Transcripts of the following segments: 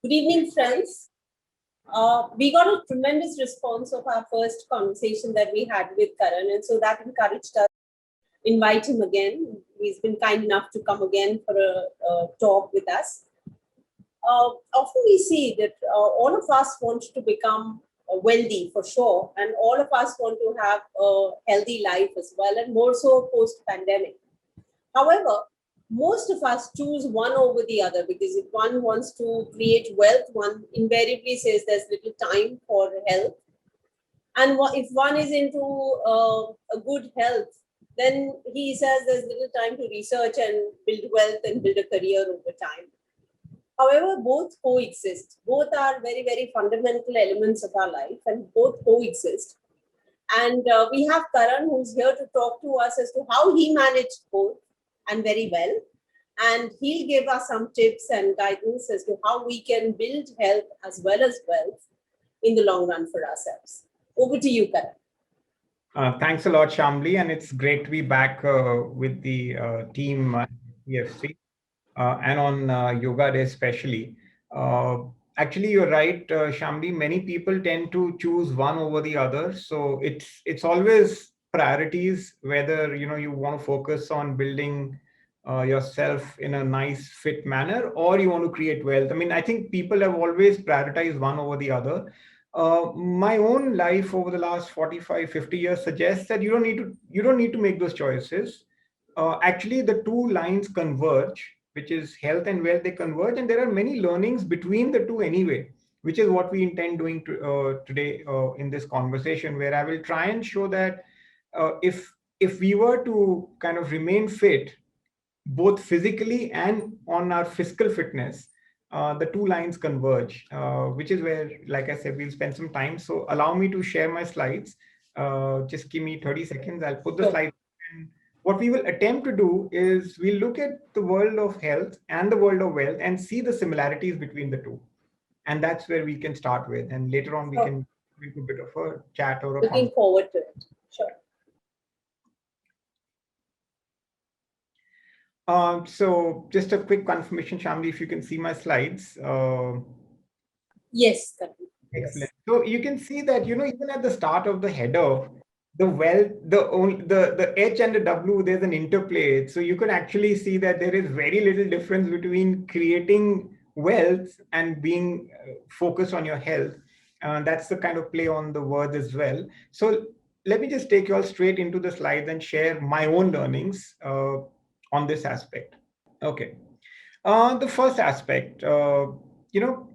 Good evening, friends. We got a tremendous response of our first conversation that we had with Karan, and so that encouraged us to invite him again. He's been kind enough to come again for a talk with us. Often we see that all of us want to become wealthy for sure, and all of us want to have a healthy life as well, and more so post pandemic. However, most of us choose one over the other because if one wants to create wealth, one invariably says there's little time for health. And if one is into a good health, then he says there's little time to research and build wealth and build a career over time. However, both coexist. Both are very, very fundamental elements of our life, and both coexist. And we have Karan, who's here to talk to us as to how he managed both and very well. And he'll give us some tips and guidance as to how we can build health as well as wealth in the long run for ourselves. Over to you, Karan. Thanks a lot, Shamli, and it's great to be back with the team at EFC and on Yoga Day especially. Uh, Actually, you're right, Shamli. Many people tend to choose one over the other, so it's always priorities. Whether you want to focus on building yourself in a nice fit manner, or you want to create wealth. I mean, I think people have always prioritized one over the other. My own life over the last 45, 50 years suggests that you don't need to make those choices. Actually, the two lines converge, which is health and wealth. They converge, and there are many learnings between the two anyway, which is what we intend doing today in this conversation, where I will try and show that if we were to kind of remain fit, both physically and on our physical fitness, the two lines converge, which is where, like I said, we'll spend some time. So allow me to share my slides. Just give me 30 seconds. I'll put the Sure. slides. And what we will attempt to do is we'll look at the world of health and the world of wealth and see the similarities between the two. And that's where we can start with. And later on, we Sure. can do a bit of a chat or a Looking conversation. forward to it. Sure. So just a quick confirmation, Shamli, if you can see my slides. Yes, Karan. Excellent. Yes. So you can see that, even at the start of the header, the well, the H and the W, there's an interplay. So you can actually see that there is very little difference between creating wealth and being focused on your health. That's the kind of play on the words as well. So let me just take you all straight into the slides and share my own learnings on this aspect. Okay. The first aspect, you know,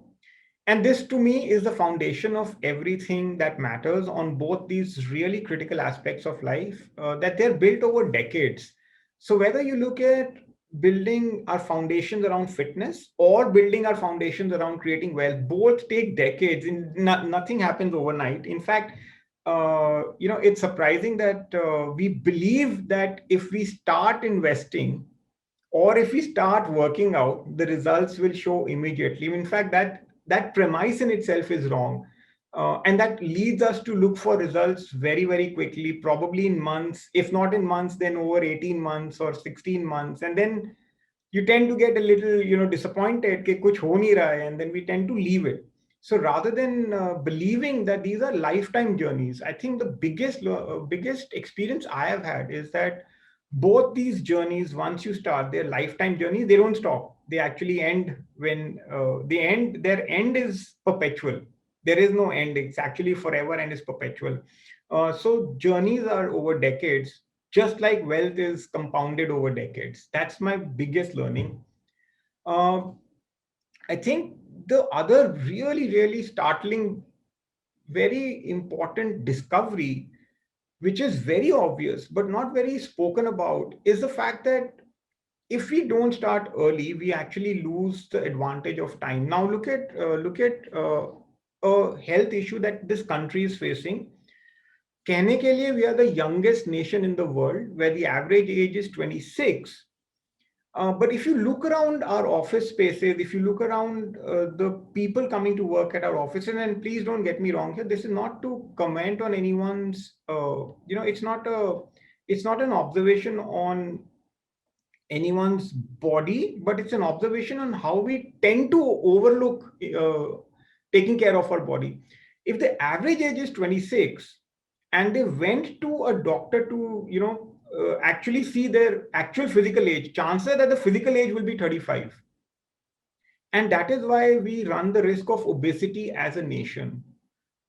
and this to me is the foundation of everything that matters on both these really critical aspects of life, that they're built over decades. So whether you look at building our foundations around fitness or building our foundations around creating wealth, both take decades and nothing happens overnight. In fact, it's surprising that we believe that if we start investing or if we start working out, the results will show immediately. In fact, that premise in itself is wrong, and that leads us to look for results very, very quickly, probably in months. If not in months, then over 18 months or 16 months, and then you tend to get a little, disappointed कि कुछ हो नहीं रहा है, and then we tend to leave it. So rather than believing that these are lifetime journeys, I think the biggest experience I have had is that both these journeys, once you start, their lifetime journeys, they don't stop. They actually end when they end. Their end is perpetual. There is no end. It's actually forever and is perpetual. So journeys are over decades, just like wealth is compounded over decades. That's my biggest learning. Uh, I think the other really, really startling, very important discovery, which is very obvious but not very spoken about, is the fact that if we don't start early, we actually lose the advantage of time. Now look at a health issue that this country is facing. कहने के लिए we are the youngest nation in the world, where the average age is 26. But if you look around our office spaces, if you look around the people coming to work at our offices, and please don't get me wrong here, this is not to comment on anyone's, it's not an observation on anyone's body, but it's an observation on how we tend to overlook taking care of our body. If the average age is 26 and they went to a doctor to, actually see their actual physical age, chances that the physical age will be 35. And that is why we run the risk of obesity as a nation.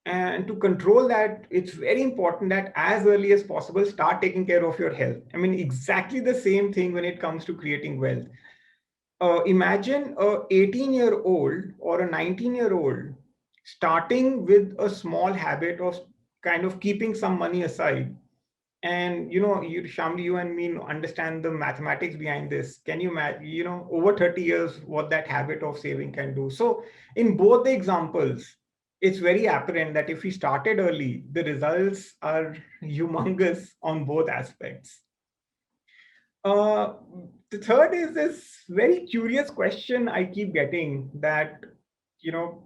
And to control that, it's very important that as early as possible, start taking care of your health. I mean, exactly the same thing when it comes to creating wealth. Imagine a 18-year-old or a 19-year-old starting with a small habit of kind of keeping some money aside. And you, Shamli, you and me understand the mathematics behind this. Can you imagine, over 30 years, what that habit of saving can do? So, in both the examples, it's very apparent that if we started early, the results are humongous on both aspects. Uh, the third is this very curious question I keep getting that, you know,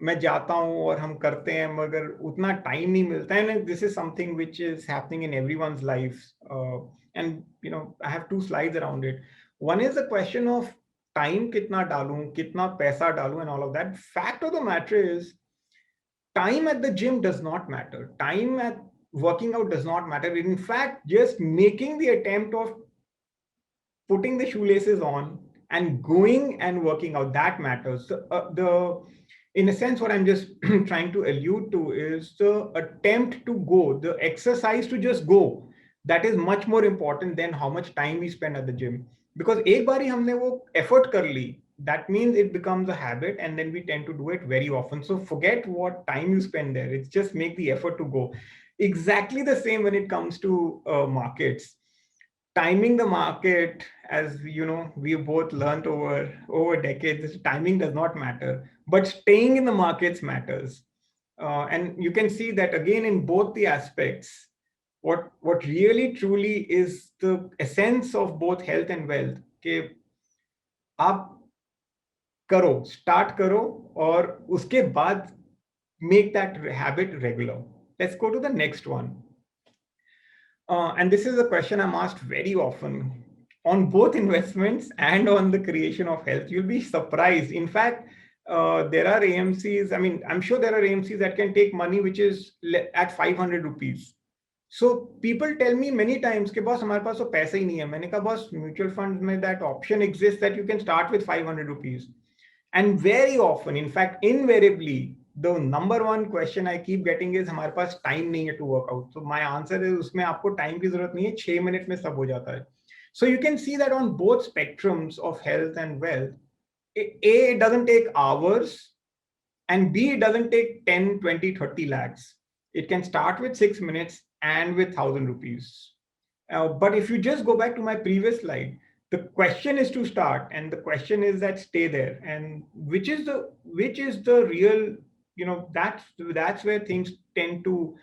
मैं जाता हूँ और हम करते हैं मगर उतना time नहीं मिलता है and this is something which is happening in everyone's life, and I have two slides around it. One is the question of time, कितना डालूं, कितना पैसा डालूं and all of that. Fact of the matter is time at the gym does not matter, time at working out does not matter. In fact, just making the attempt of putting the shoelaces on and going and working out, that matters. The In a sense, what I'm just trying to allude to is the attempt to go, the exercise to just go, that is much more important than how much time we spend at the gym. Because एक बारी हमने वो effort कर ली, that means it becomes a habit and then we tend to do it very often. So forget what time you spend there, it's just make the effort to go. Exactly the same when it comes to markets. Timing the market, as we both learned over decades, timing does not matter, but staying in the markets matters. And you can see that again in both the aspects. What really truly is the essence of both health and wealth, कि आप करो, start करो, और उसके बाद make that habit regular. Let's go to the next one. And this is a question I'm asked very often on both investments and on the creation of health. You'll be surprised. In fact, there are AMCs. I mean, I'm sure there are AMCs that can take money which is at 500 rupees. So people tell me many times कि boss हमारे पास तो पैसा ही नहीं है. मैंने कहा boss, mutual funds में that option exists that you can start with 500 rupees. And very often, in fact, invariably, the number one question I keep getting is हमारे पास time नहीं है to work out. So my answer is उसमें आपको time की जरूरत नहीं है, 6 minute में सब हो जाता है. So you can see that on both spectrums of health and wealth, it doesn't take hours, and B, it doesn't take 10, 20, 30 lakhs. It can start with 6 minutes and with 1,000 rupees. But if you just go back to my previous slide, the question is to start, and the question is that stay there. And which is the real, that's where things tend to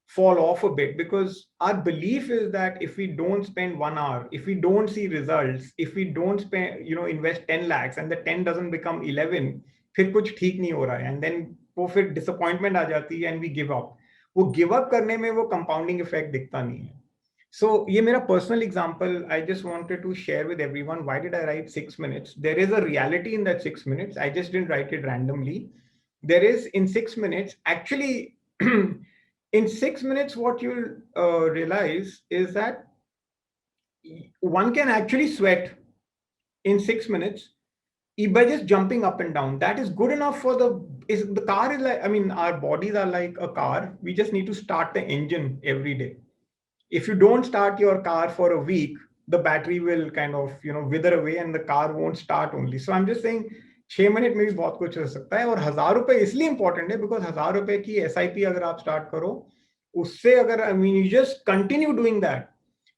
fall off a bit, because our belief is that if we don't spend 1 hour, if we don't see results, if we don't spend, invest 10 lakhs and the 10 doesn't become 11, फिर कुछ ठीक नहीं हो रहा है, and then वो फिर disappointment आ जाती है and we give up. वो give up करने में वो compounding effect दिखता नहीं है. So ये मेरा personal example, I just wanted to share with everyone. Why did I write 6 minutes? There is a reality in that 6 minutes. I just didn't write it randomly. There is, in 6 minutes, actually, in 6 minutes, what you'll realize is that one can actually sweat in 6 minutes by just jumping up and down. That is good enough for the car is like, I mean, our bodies are like a car. We just need to start the engine every day. If you don't start your car for a week, the battery will kind of wither away and the car won't start only. So I'm just saying 6 minute में भी बहुत कुछ हो सकता है. और 1,000 रुपए इसलिए इंपॉर्टेंट है बिकॉज 1,000 रुपए की SIP अगर आप स्टार्ट करो, उससे अगर you just continue doing that,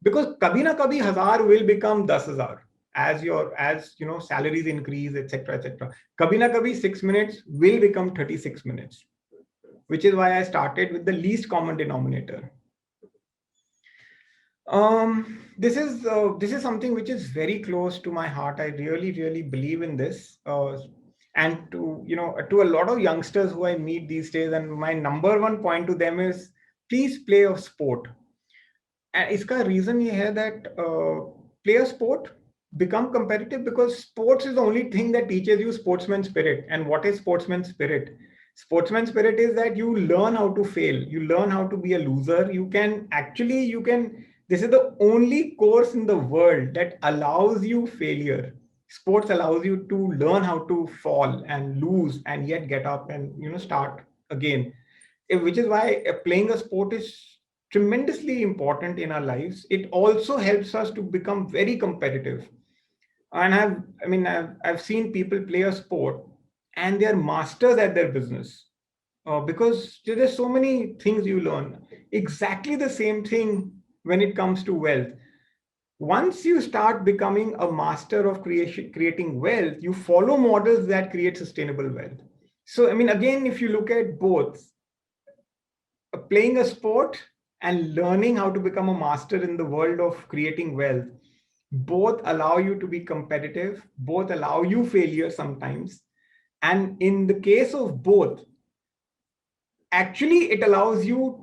because कभी ना कभी 1,000 will become 10,000 as salaries increase, etc. Kabhi na kabhi 6 minutes will become 36 minutes, which is why I started with the least common denominator. This is something which is very close to my heart. I really believe in this, and to a lot of youngsters who I meet these days, and my number one point to them is please play a sport. And इसका reason ये है that play a sport, become competitive, because sports is the only thing that teaches you sportsman spirit. And what is sportsman spirit? Sportsman spirit is that you learn how to fail, you learn how to be a loser. You can this is the only course in the world that allows you failure. Sports allows you to learn how to fall and lose and yet get up and start again. Which is why playing a sport is tremendously important in our lives. It also helps us to become very competitive. And I've seen people play a sport and they're masters at their business, because there's so many things you learn. Exactly the same thing when it comes to wealth. Once you start becoming a master of creating wealth, you follow models that create sustainable wealth. So again, if you look at both, playing a sport and learning how to become a master in the world of creating wealth, both allow you to be competitive, both allow you failure sometimes. And in the case of both, actually it allows you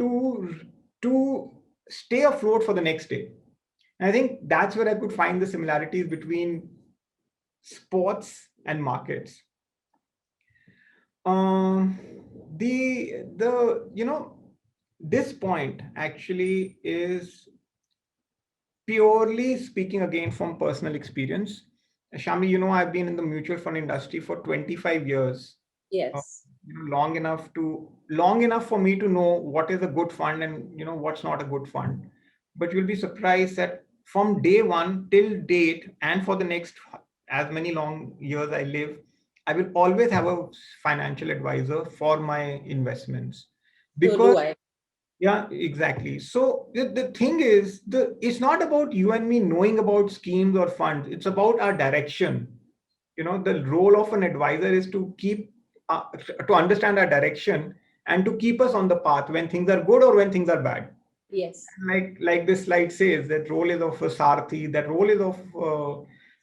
to stay afloat for the next day. And I think that's where I could find the similarities between sports and markets. um the this point actually is purely speaking again from personal experience. Shamli, I've been in the mutual fund industry for 25 years. uh, Yes. long enough for me to know what is a good fund and what's not a good fund. But you'll be surprised that from day one till date, and for the next as many long years I live, I will always have a financial advisor for my investments. So do Because I. yeah, exactly. So the thing is, it's not about you and me knowing about schemes or funds. It's about our direction. The role of an advisor is to keep to understand our direction and to keep us on the path when things are good or when things are bad. Yes. Like this slide says, that role is of a sarthi. That role is of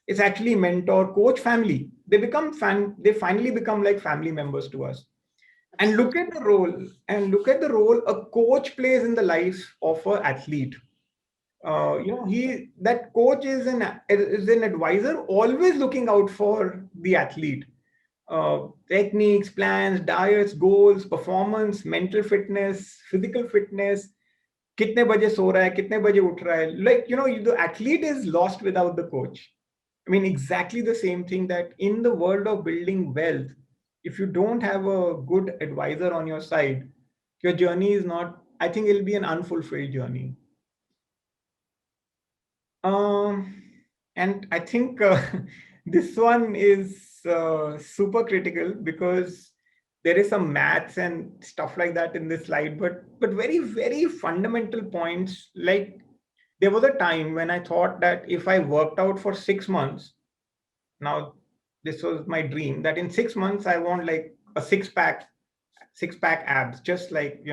it's actually mentor, coach, family. They finally become like family members to us. And Absolutely. look at the role a coach plays in the life of an athlete. He that coach is an advisor, always looking out for the athlete. Techniques, plans, diets, goals, performance, mental fitness, physical fitness. कितने बजे सो रहा है, कितने बजे उठ रहा है. Like, the athlete is lost without the coach. Exactly the same thing, that in the world of building wealth, if you don't have a good advisor on your side, your journey is not, I think it'll be an unfulfilled journey. Um, and I think this one is super critical, because there is some maths and stuff like that in this slide, but very, very fundamental points. Like, there was a time when I thought that if I worked out for 6 months, now this was my dream, that in 6 months I want like a six pack abs, just like,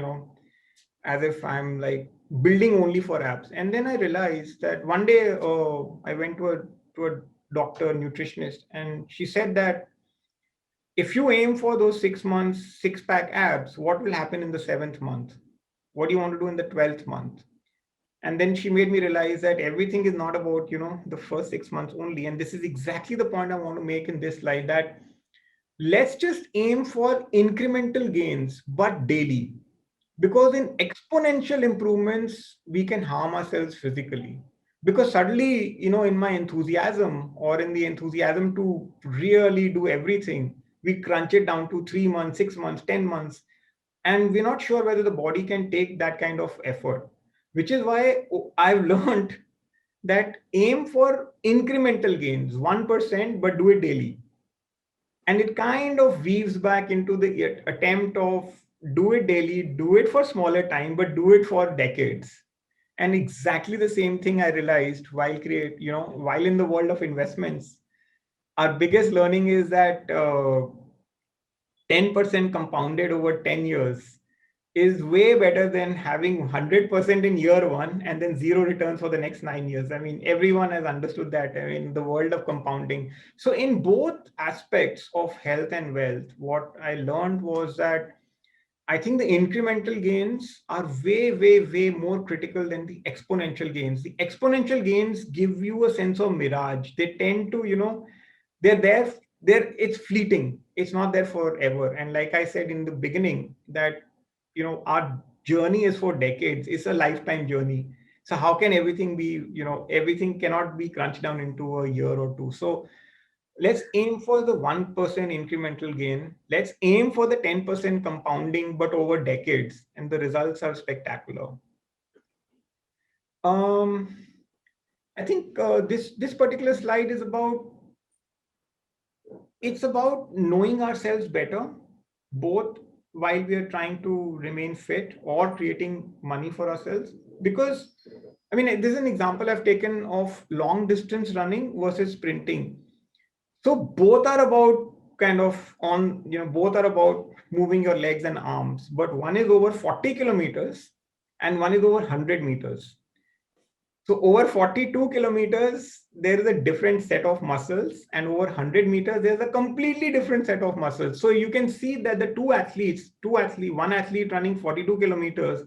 as if I'm like building only for abs. And then I realized that one day, I went to a doctor, nutritionist, and she said that if you aim for those 6 months, six-pack abs, what will happen in the seventh month? What do you want to do in the 12th month? And then she made me realize that everything is not about, the first 6 months only. And this is exactly the point I want to make in this slide, that let's just aim for incremental gains, but daily. Because in exponential improvements, we can harm ourselves physically. Because suddenly, in my enthusiasm, or in the enthusiasm to really do everything, we crunch it down to 3 months, 6 months, 10 months. And we're not sure whether the body can take that kind of effort, which is why I've learned that aim for incremental gains, 1%, but do it daily. And it kind of weaves back into the attempt of do it daily, do it for smaller time, but do it for decades. And exactly the same thing I realized while in the world of investments. Our biggest learning is that 10% compounded over 10 years is way better than having 100% in year one and then zero returns for the next 9 years. Everyone has understood that, the world of compounding. So, in both aspects of health and wealth, what I learned was that I think the incremental gains are way, way, way more critical than the exponential gains. The exponential gains give you a sense of mirage. They tend to, they're there, it's fleeting. It's not there forever. And like I said in the beginning, that, our journey is for decades. It's a lifetime journey. So how can everything be, everything cannot be crunched down into a year or two. So let's aim for the 1% incremental gain. Let's aim for the 10% compounding, but over decades, and the results are spectacular. Um, I think this particular slide is about, it's about knowing ourselves better, both while we are trying to remain fit or creating money for ourselves. Because I mean, this is an example I've taken of long distance running versus sprinting. So both are about kind of on, both are about moving your legs and arms, but one is over 40 kilometers and one is over 100 meters. So over 42 kilometers, there is a different set of muscles, and over 100 meters, there's a completely different set of muscles. So you can see that the one athlete running 42 kilometers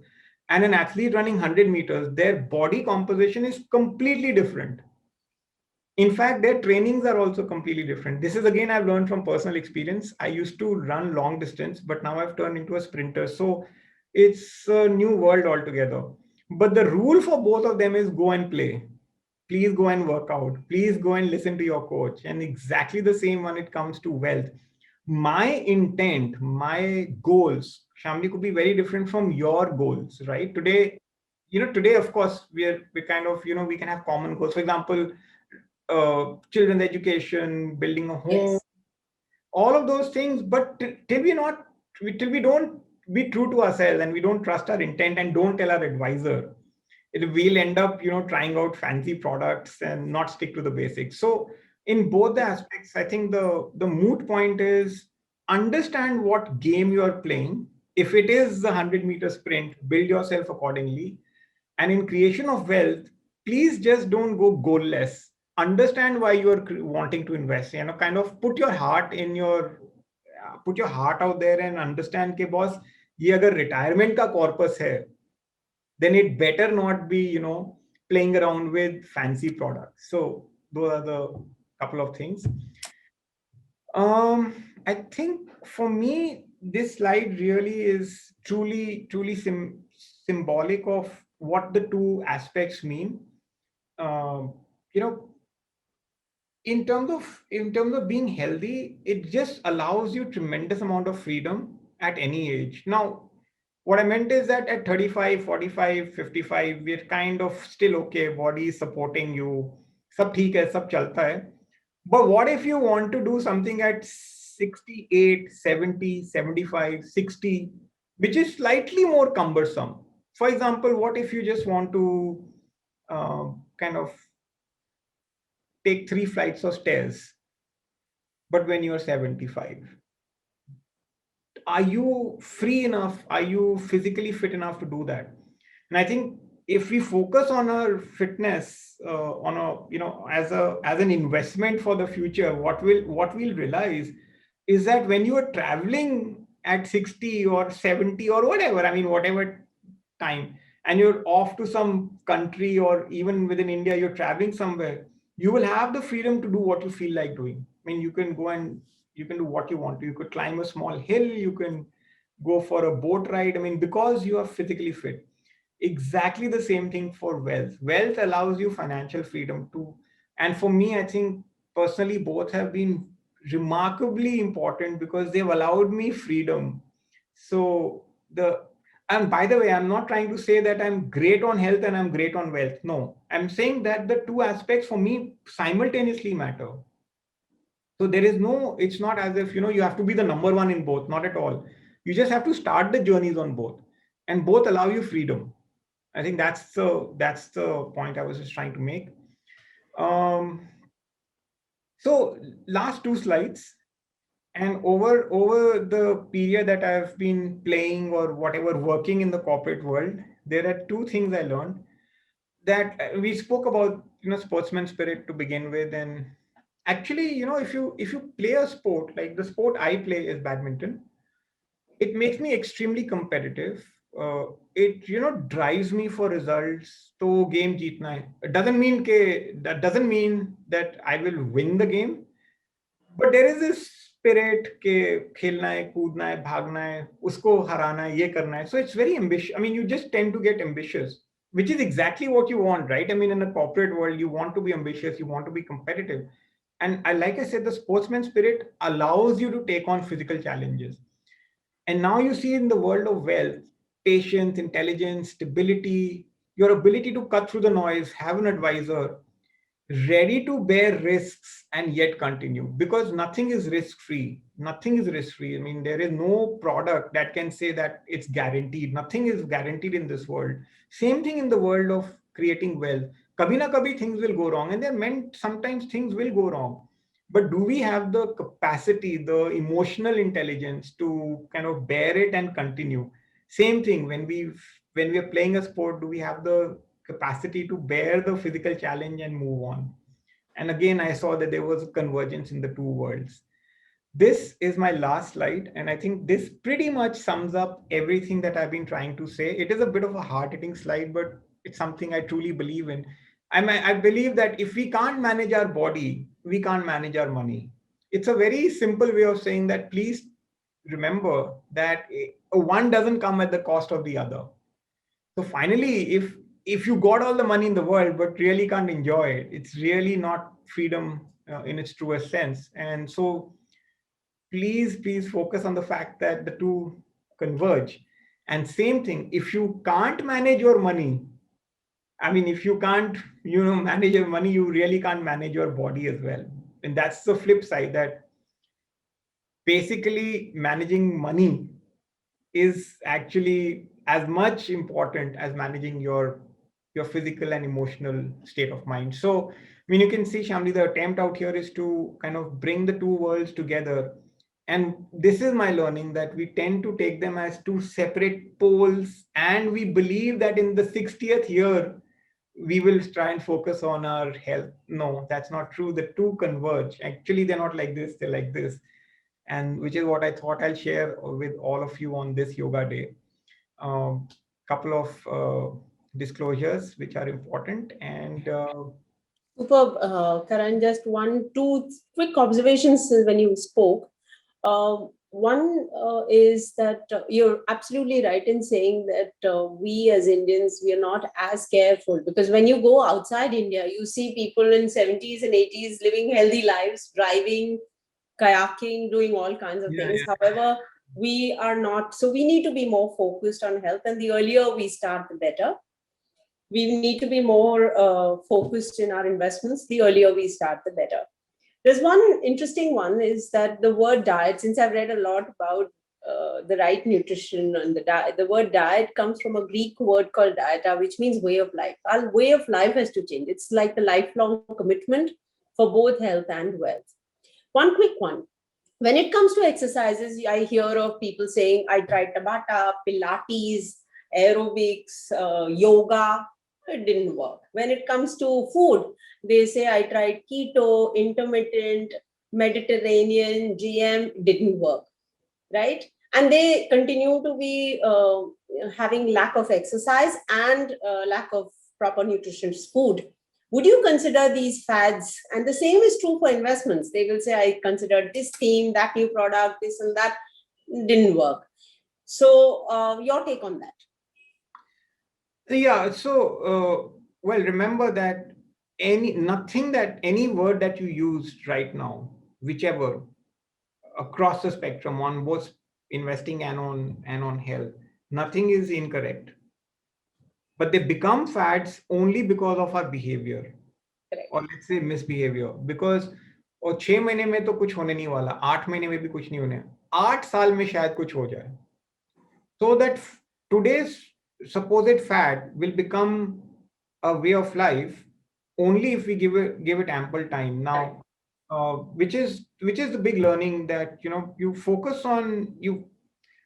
and an athlete running 100 meters, their body composition is completely different. In fact, their trainings are also completely different. This is again, I've learned from personal experience. I used to run long distance, but now I've turned into a sprinter. So it's a new world altogether. But the rule for both of them is go and play. Please go and work out. Please go and listen to your coach. And exactly the same when it comes to wealth. My intent, my goals, Shamli, could be very different from your goals, right? Today, of course, we kind of, we can have common goals. For example, children's education, building a home, Yes. all of those things. But till we don't be true to ourselves and we don't trust our intent and don't tell our advisor, we'll end up, trying out fancy products and not stick to the basics. So in both the aspects, I think the moot point is understand what game you are playing. If it is the 100-meter sprint, build yourself accordingly. And in creation of wealth, please just don't go goalless. Understand why you are wanting to invest. Kind of put your heart out there and understand कि boss, ये अगर retirement का corpus है, then it better not be, playing around with fancy products. So those are the couple of things. I think for me, this slide really is truly, truly symbolic of what the two aspects mean. Um, you know, in terms of being healthy, it just allows you tremendous amount of freedom at any age. Now, what I meant is that at 35, 45, 55, we're kind of still okay, body is supporting you, सब ठीक है, सब चलता है. But what if you want to do something at 68, 70, 75, 60, which is slightly more cumbersome? For example, what if you just want to kind of take 3 flights of stairs, but when you're 75? Are you free enough? Are you physically fit enough to do that? And I think if we focus on our fitness on a as an investment for the future, what we'll realize is that when you are traveling at 60 or 70 or whatever, I mean whatever time, and you're off to some country, or even within India you're traveling somewhere, you will have the freedom to do what you feel like doing. I mean, you can go and you can do what you want to. You could climb a small hill, you can go for a boat ride. I mean, because you are physically fit. Exactly the same thing for wealth. Wealth allows you financial freedom too. And for me, I think personally, both have been remarkably important because they've allowed me freedom. So the and by the way, I'm not trying to say that I'm great on health and I'm great on wealth. No, I'm saying that the two aspects for me simultaneously matter. So there is no, it's not as if, you have to be the number one in both, not at all. You just have to start the journeys on both, and both allow you freedom. I think that's the point I was just trying to make. Um, so last two slides, and over the period that I've been playing or whatever working in the corporate world, there are two things I learned. That we spoke about, sportsman spirit to begin with, and actually, if you play a sport, like the sport I play is badminton. It makes me extremely competitive. It drives me for results. तो game जीतना है. It doesn't mean that doesn't mean that I will win the game, but there is this spirit के खेलना है, कूदना है, भागना है, उसको हराना है, ये करना है. So it's very ambitious. I mean, you just tend to get ambitious, which is exactly what you want, right? I mean, in a corporate world, you want to be ambitious, you want to be competitive. And like I said, the sportsman spirit allows you to take on physical challenges. And now you see in the world of wealth, patience, intelligence, stability, your ability to cut through the noise, have an advisor, ready to bear risks and yet continue, because nothing is risk free. Nothing is risk free. I mean, there is no product that can say that it's guaranteed. Nothing is guaranteed in this world. Same thing in the world of creating wealth. Kabhi na kabhi things will go wrong, and they're meant sometimes things will go wrong. But do we have the capacity, the emotional intelligence to kind of bear it and continue? Same thing when we are playing a sport, do we have the capacity to bear the physical challenge and move on? And again, I saw that there was a convergence in the two worlds. This is my last slide, and I think this pretty much sums up everything that I've been trying to say. It is a bit of a hard-hitting slide, but it's something I truly believe in. I believe that if we can't manage our body, we can't manage our money. It's a very simple way of saying that. Please remember that one doesn't come at the cost of the other. So finally, if you got all the money in the world but really can't enjoy it, it's really not freedom in its truest sense. And so please focus on the fact that the two converge. And same thing, if you can't manage your money, I mean, if you can't manage your money, you really can't manage your body as well. And that's the flip side, that basically managing money is actually as much important as managing your physical and emotional state of mind. So, I mean, you can see, Shamli, the attempt out here is to kind of bring the two worlds together. And this is my learning, that we tend to take them as two separate poles, and we believe that in the 60th year, we will try and focus on our health. No, that's not true. The two converge. Actually, they're not like this, they're like this. And which is what I thought I'll share with all of you on this yoga day. Couple of disclosures which are important. And Superb, Karan. Just two quick observations when you spoke. One is that you're absolutely right in saying that we as Indians, we are not as careful, because when you go outside India, you see people in 70s and 80s living healthy lives, driving, kayaking, doing all kinds of yeah, things. However, we are not. So we need to be more focused on health, and the earlier we start, the better. We need to be more focused in our investments. The earlier we start, the better. There's one interesting one, is that the word diet, since I've read a lot about the right nutrition and the diet, the word diet comes from a Greek word called dieta, which means way of life. Our way of life has to change. It's like a lifelong commitment for both health and wealth. One quick one. When it comes to exercises, I hear of people saying, I tried Tabata, Pilates, aerobics, yoga. It didn't work. When it comes to food, they say, I tried keto, intermittent, Mediterranean, GM, didn't work, right? And they continue to be having lack of exercise and lack of proper nutritious food. Would you consider these fads? And the same is true for investments. They will say, I considered this theme, that new product, this and that, didn't work. So your take on that? yeah, so well, remember that any word that you used right now, whichever, across the spectrum, on both investing and on health, nothing is incorrect, but they become fads only because of our behavior. Correct. Or let's say misbehavior, because और 6 महीने में तो कुछ होने नहीं वाला, 8 महीने में भी कुछ नहीं होने, 8 साल में शायद कुछ हो जाए. So that today's supposed fad will become a way of life only if we give it ample time. Now, which is the big learning, that you focus on you.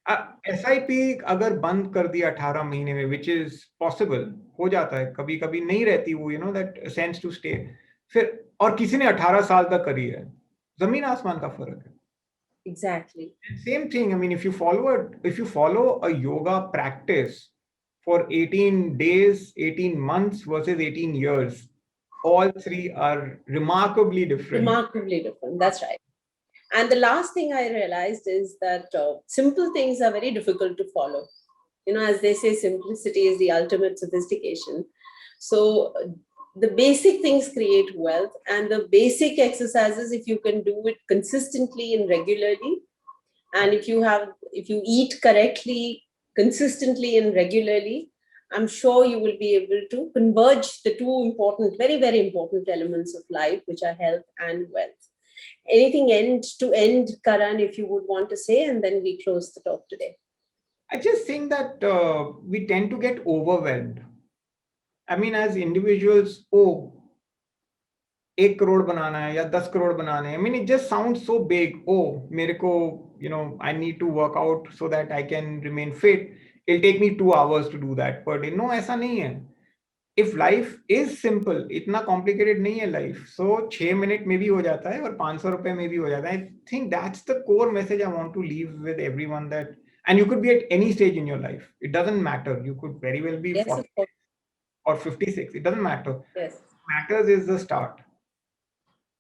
SIP अगर बंद कर दिया 18 महीने में, which is possible, हो जाता है कभी कभी, नहीं रहती वो, that sense to stay. फिर और किसी ने 18 साल तक करी है, जमीन आसमान का फर्क है. Exactly. And same thing. I mean, if you follow a yoga practice for 18 days, 18 months versus 18 years, all three are remarkably different. Remarkably different. That's right. And the last thing I realized is that simple things are very difficult to follow. You know, as they say, simplicity is the ultimate sophistication. So, the basic things create wealth, and the basic exercises, if you can do it consistently and regularly, and if you eat correctly, consistently, and regularly, I'm sure you will be able to converge the two important, very, very important elements of life, which are health and wealth. Anything end, Karan, if you would want to say, and then we close the talk today. I just think that we tend to get overwhelmed. I mean, as individuals, oh, 1 crore बनाना है या 10 crore बनाने हैं. I mean, it just sounds so big. Oh, मेरे को, I need to work out so that I can remain fit. It'll take me 2 hours to do that per day. No, ऐसा नहीं है. If life is simple, इतना complicated नहीं है life. So 6 minute में भी हो जाता है और 500 रुपए में भी हो जाता है. I think that's the core message I want to leave with everyone, that, and you could be at any stage in your life. It doesn't matter. You could very well be Yes, of 40 course. or 56. It doesn't matter. Yes, What matters is the start.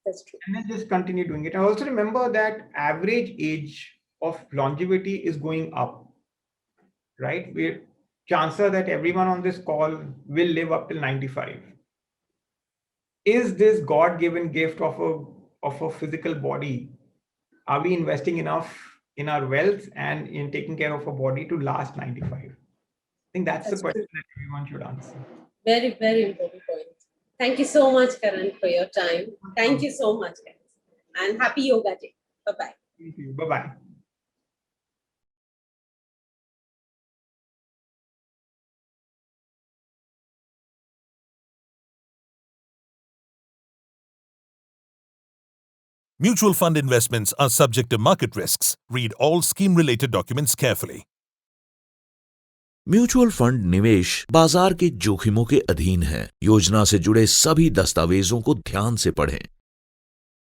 that's true. And then just continue doing it. I also remember that average age of longevity is going up, right? We're chances that everyone on this call will live up till 95. Is this God-given gift of a physical body? Are we investing enough in our wealth and in taking care of a body to last 95? I think that's the That's question true. that everyone should answer. Very, very important point. Thank you so much, Karan, for your time. Thank you so much, guys. And happy Yoga Day. Bye bye. Thank you. Bye-bye. Mutual fund investments are subject to market risks. Read all scheme-related documents carefully. Mutual fund निवेश बाजार के जोखिमों के अधीन है। योजना से जुड़े सभी दस्तावेजों को ध्यान से पढ़ें।